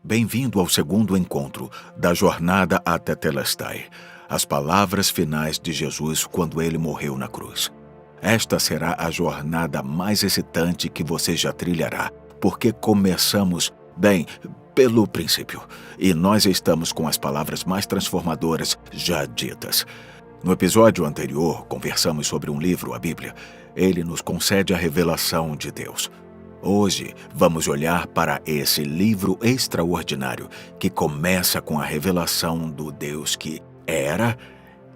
Bem-vindo ao segundo encontro da jornada até Telestai, as palavras finais de Jesus quando ele morreu na cruz. Esta será a jornada mais excitante que você já trilhará, porque começamos, bem, pelo princípio, e nós estamos com as palavras mais transformadoras já ditas. No episódio anterior, conversamos sobre um livro, a Bíblia. Ele nos concede a revelação de Deus. Hoje, vamos olhar para esse livro extraordinário que começa com a revelação do Deus que era,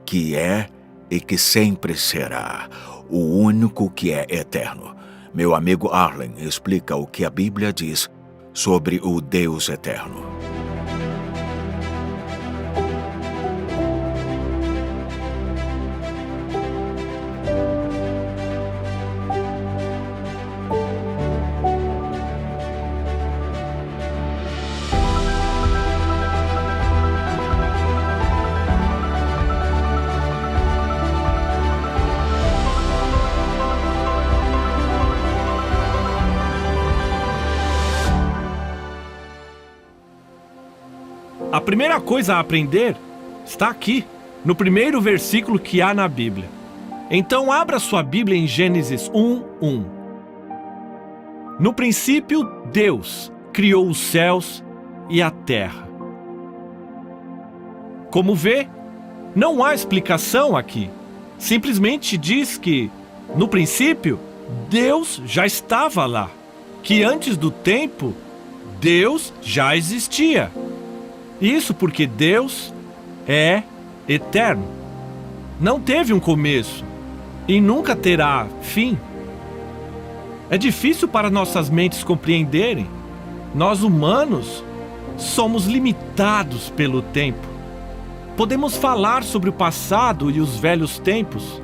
que é e que sempre será, o único que é eterno. Meu amigo Arlen explica o que a Bíblia diz sobre o Deus eterno. A primeira coisa a aprender está aqui, no primeiro versículo que há na Bíblia. Então abra sua Bíblia em Gênesis 1:1. No princípio, Deus criou os céus e a terra. Como vê, não há explicação aqui. Simplesmente diz que, no princípio, Deus já estava lá. Que antes do tempo, Deus já existia. Isso porque Deus é eterno. Não teve um começo e nunca terá fim. É difícil para nossas mentes compreenderem. Nós humanos somos limitados pelo tempo. Podemos falar sobre o passado e os velhos tempos.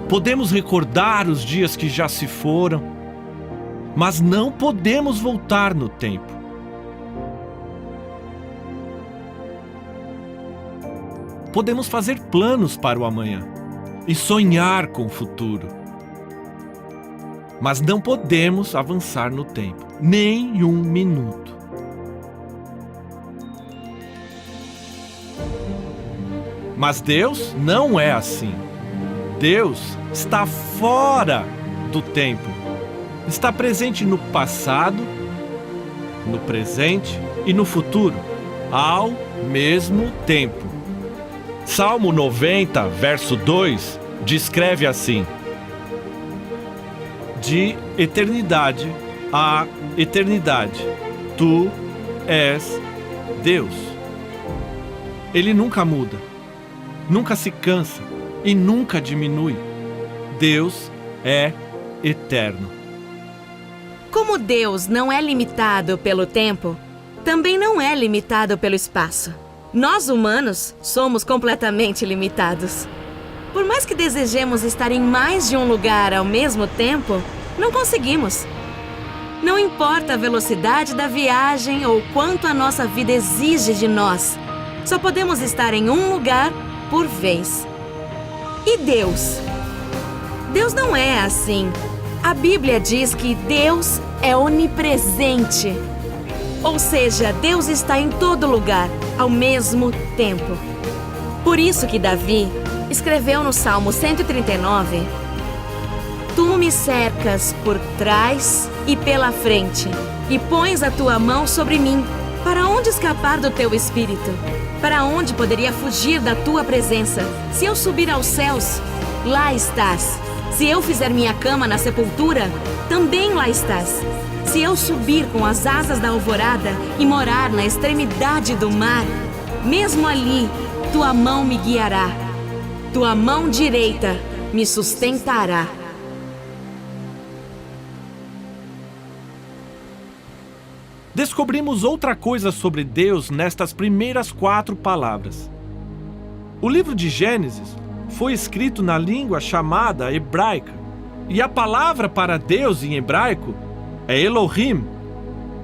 Podemos recordar os dias que já se foram, mas não podemos voltar no tempo. Podemos fazer planos para o amanhã e sonhar com o futuro. Mas não podemos avançar no tempo, nem um minuto. Mas Deus não é assim. Deus está fora do tempo. Está presente no passado, no presente e no futuro, ao mesmo tempo. Salmo 90, verso 2, descreve assim: de eternidade a eternidade, tu és Deus. Ele nunca muda, nunca se cansa e nunca diminui. Deus é eterno. Como Deus não é limitado pelo tempo, também não é limitado pelo espaço. Nós, humanos, somos completamente limitados. Por mais que desejemos estar em mais de um lugar ao mesmo tempo, não conseguimos. Não importa a velocidade da viagem ou quanto a nossa vida exige de nós, só podemos estar em um lugar por vez. E Deus? Deus não é assim. A Bíblia diz que Deus é onipresente. Ou seja, Deus está em todo lugar, ao mesmo tempo. Por isso que Davi escreveu no Salmo 139: Tu me cercas por trás e pela frente, e pões a tua mão sobre mim. Para onde escapar do teu espírito? Para onde poderia fugir da tua presença? Se eu subir aos céus, lá estás. Se eu fizer minha cama na sepultura, também lá estás. Se eu subir com as asas da alvorada e morar na extremidade do mar, mesmo ali, tua mão me guiará. Tua mão direita me sustentará. Descobrimos outra coisa sobre Deus nestas primeiras 4 palavras. O livro de Gênesis foi escrito na língua chamada hebraica, e a palavra para Deus em hebraico é Elohim.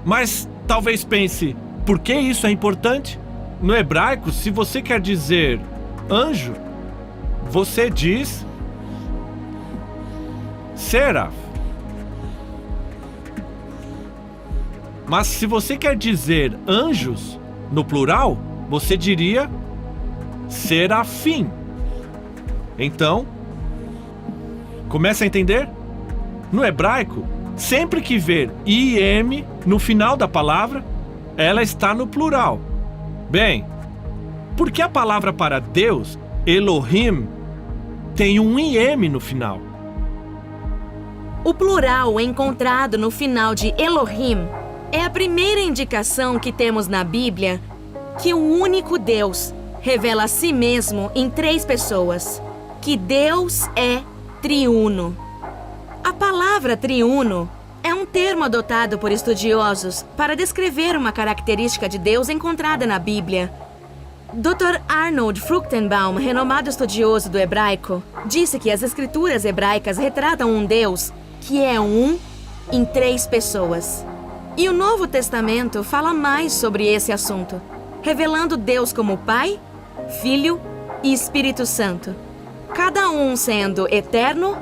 Mas talvez pense, por que isso é importante? No hebraico, se você quer dizer anjo, você diz Seraph. Mas se você quer dizer anjos, no plural, você diria serafim. Então, começa a entender? No hebraico, sempre que ver im no final da palavra, ela está no plural. Bem, porque a palavra para Deus, Elohim, tem um im no final? O plural encontrado no final de Elohim é a primeira indicação que temos na Bíblia que o único Deus revela a si mesmo em 3 pessoas, que Deus é triuno. A palavra triuno é um termo adotado por estudiosos para descrever uma característica de Deus encontrada na Bíblia. Dr. Arnold Fruchtenbaum, renomado estudioso do hebraico, disse que as escrituras hebraicas retratam um Deus que é um em 3 pessoas. E o Novo Testamento fala mais sobre esse assunto, revelando Deus como Pai, Filho e Espírito Santo, cada um sendo eterno,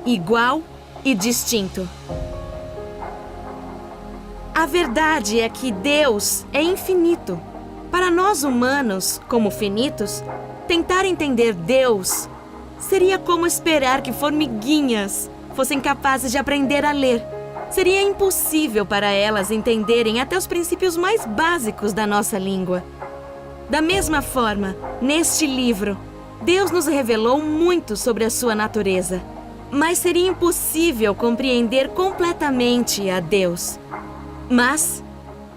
igual e distinto. A verdade é que Deus é infinito. Para nós humanos, como finitos, tentar entender Deus seria como esperar que formiguinhas fossem capazes de aprender a ler. Seria impossível para elas entenderem até os princípios mais básicos da nossa língua. Da mesma forma, neste livro, Deus nos revelou muito sobre a sua natureza, mas seria impossível compreender completamente a Deus. Mas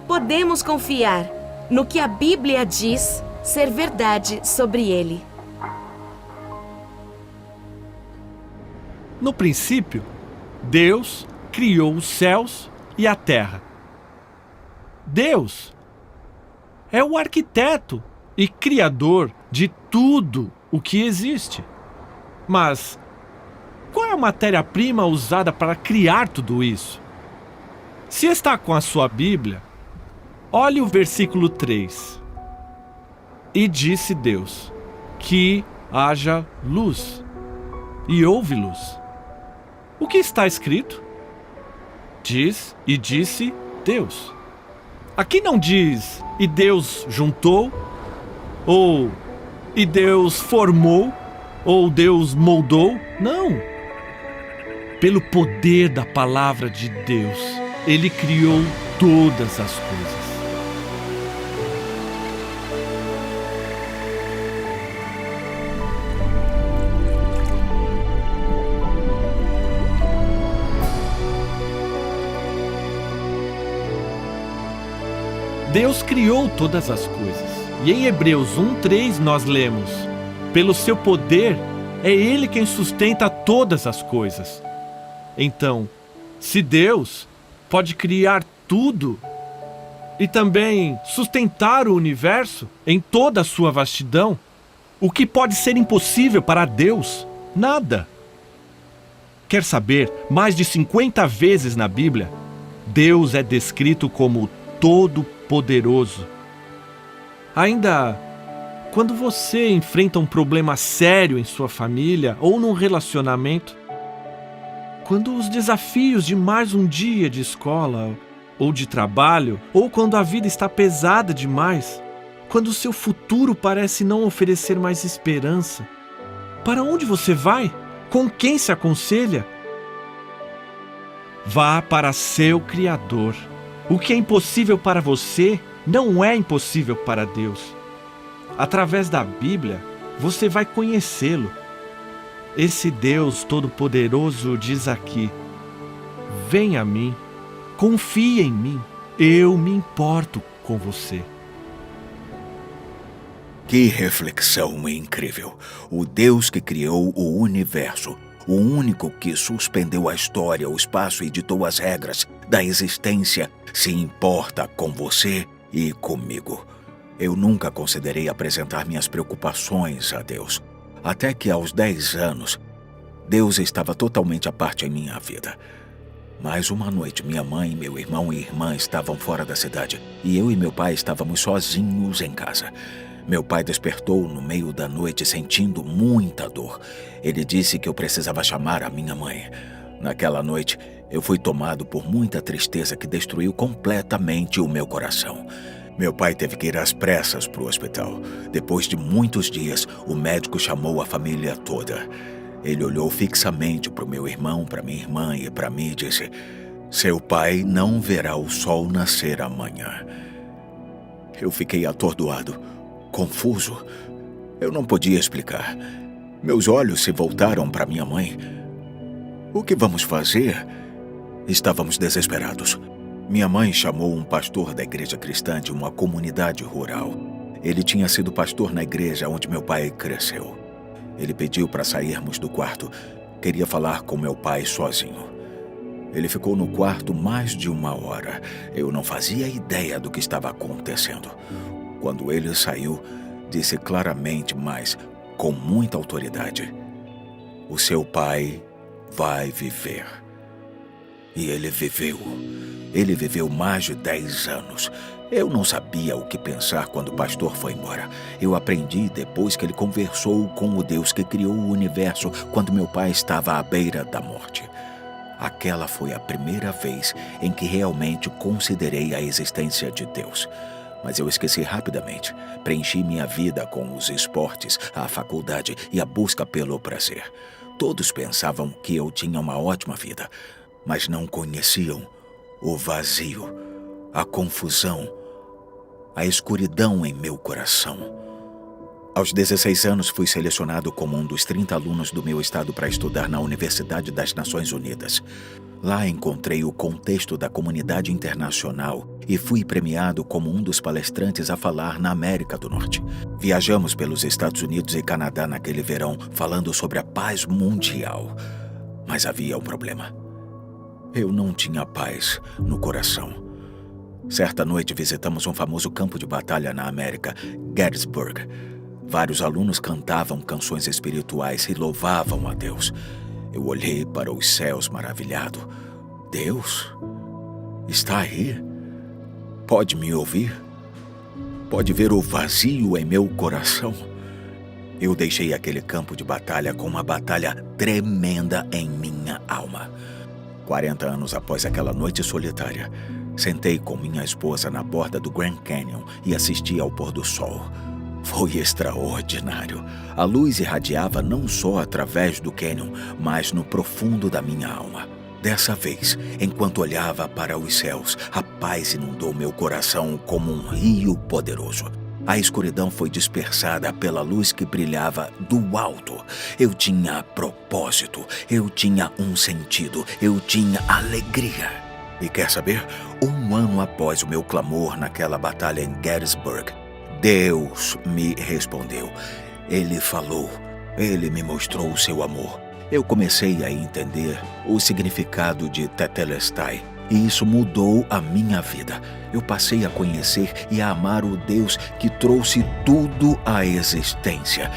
podemos confiar no que a Bíblia diz ser verdade sobre ele. No princípio, Deus criou os céus e a terra. Deus é o arquiteto e criador de tudo o que existe. Mas qual é a matéria-prima usada para criar tudo isso? Se está com a sua Bíblia, olhe o versículo 3. E disse Deus, que haja luz. E houve luz. O que está escrito? Diz e disse Deus. Aqui não diz e Deus juntou, ou e Deus formou, ou Deus moldou. Não. Pelo poder da palavra de Deus, Ele criou todas as coisas. Deus criou todas as coisas. E em Hebreus 1:3 nós lemos: pelo seu poder, é Ele quem sustenta todas as coisas. Então, se Deus pode criar tudo e também sustentar o universo em toda a sua vastidão, o que pode ser impossível para Deus? Nada. Quer saber? Mais de 50 vezes na Bíblia, Deus é descrito como Todo-Poderoso. Ainda quando você enfrenta um problema sério em sua família ou num relacionamento, quando os desafios de mais um dia de escola ou de trabalho, ou quando a vida está pesada demais, quando o seu futuro parece não oferecer mais esperança, para onde você vai? Com quem se aconselha? Vá para seu Criador. O que é impossível para você não é impossível para Deus. Através da Bíblia, você vai conhecê-lo. Esse Deus Todo-Poderoso diz aqui: venha a mim, confie em mim, eu me importo com você. Que reflexão incrível! O Deus que criou o universo, o único que suspendeu a história, o espaço e ditou as regras da existência, se importa com você e comigo. Eu nunca considerei apresentar minhas preocupações a Deus. Até que aos 10 anos, Deus estava totalmente à parte em minha vida. Mas uma noite, minha mãe, meu irmão e irmã estavam fora da cidade e eu e meu pai estávamos sozinhos em casa. Meu pai despertou no meio da noite sentindo muita dor. Ele disse que eu precisava chamar a minha mãe. Naquela noite, eu fui tomado por muita tristeza que destruiu completamente o meu coração. Meu pai teve que ir às pressas para o hospital. Depois de muitos dias, o médico chamou a família toda. Ele olhou fixamente para o meu irmão, para minha irmã e para mim e disse: "Seu pai não verá o sol nascer amanhã." Eu fiquei atordoado, confuso. Eu não podia explicar. Meus olhos se voltaram para minha mãe. "O que vamos fazer?" Estávamos desesperados. Minha mãe chamou um pastor da igreja cristã de uma comunidade rural. Ele tinha sido pastor na igreja onde meu pai cresceu. Ele pediu para sairmos do quarto. Queria falar com meu pai sozinho. Ele ficou no quarto mais de 1 hora. Eu não fazia ideia do que estava acontecendo. Quando ele saiu, disse claramente, mas com muita autoridade: "O seu pai vai viver." E ele viveu. Ele viveu mais de 10 anos. Eu não sabia o que pensar quando o pastor foi embora. Eu aprendi depois que ele conversou com o Deus que criou o universo quando meu pai estava à beira da morte. Aquela foi a primeira vez em que realmente considerei a existência de Deus. Mas eu esqueci rapidamente. Preenchi minha vida com os esportes, a faculdade e a busca pelo prazer. Todos pensavam que eu tinha uma ótima vida, mas não conheciam o vazio, a confusão, a escuridão em meu coração. Aos 16 anos, fui selecionado como um dos 30 alunos do meu estado para estudar na Universidade das Nações Unidas. Lá encontrei o contexto da comunidade internacional e fui premiado como um dos palestrantes a falar na América do Norte. Viajamos pelos Estados Unidos e Canadá naquele verão, falando sobre a paz mundial. Mas havia um problema. Eu não tinha paz no coração. Certa noite visitamos um famoso campo de batalha na América, Gettysburg. Vários alunos cantavam canções espirituais e louvavam a Deus. Eu olhei para os céus maravilhado. Deus está aí? Pode me ouvir? Pode ver o vazio em meu coração? Eu deixei aquele campo de batalha com uma batalha tremenda em minha alma. 40 anos após aquela noite solitária, sentei com minha esposa na borda do Grand Canyon e assisti ao pôr do sol. Foi extraordinário. A luz irradiava não só através do cânion, mas no profundo da minha alma. Dessa vez, enquanto olhava para os céus, a paz inundou meu coração como um rio poderoso. A escuridão foi dispersada pela luz que brilhava do alto. Eu tinha propósito, eu tinha um sentido, eu tinha alegria. E quer saber? 1 ano após o meu clamor naquela batalha em Gettysburg, Deus me respondeu. Ele falou, ele me mostrou o seu amor. Eu comecei a entender o significado de Tetelestai. E isso mudou a minha vida. Eu passei a conhecer e a amar o Deus que trouxe tudo à existência.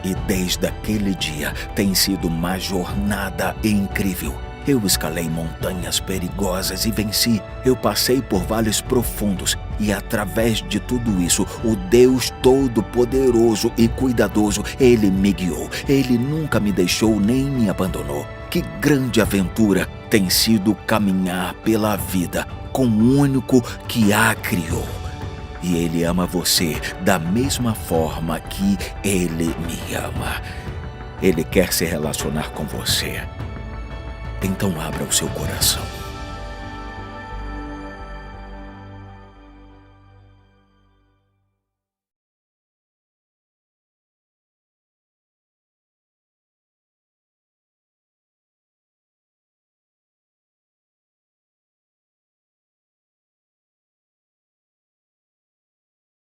E desde aquele dia tem sido uma jornada incrível. Eu escalei montanhas perigosas e venci. Eu passei por vales profundos. E através de tudo isso, o Deus Todo-Poderoso e Cuidadoso, Ele me guiou. Ele nunca me deixou nem me abandonou. Que grande aventura tem sido caminhar pela vida com o único que a criou. E Ele ama você da mesma forma que Ele me ama. Ele quer se relacionar com você. Então abra o seu coração.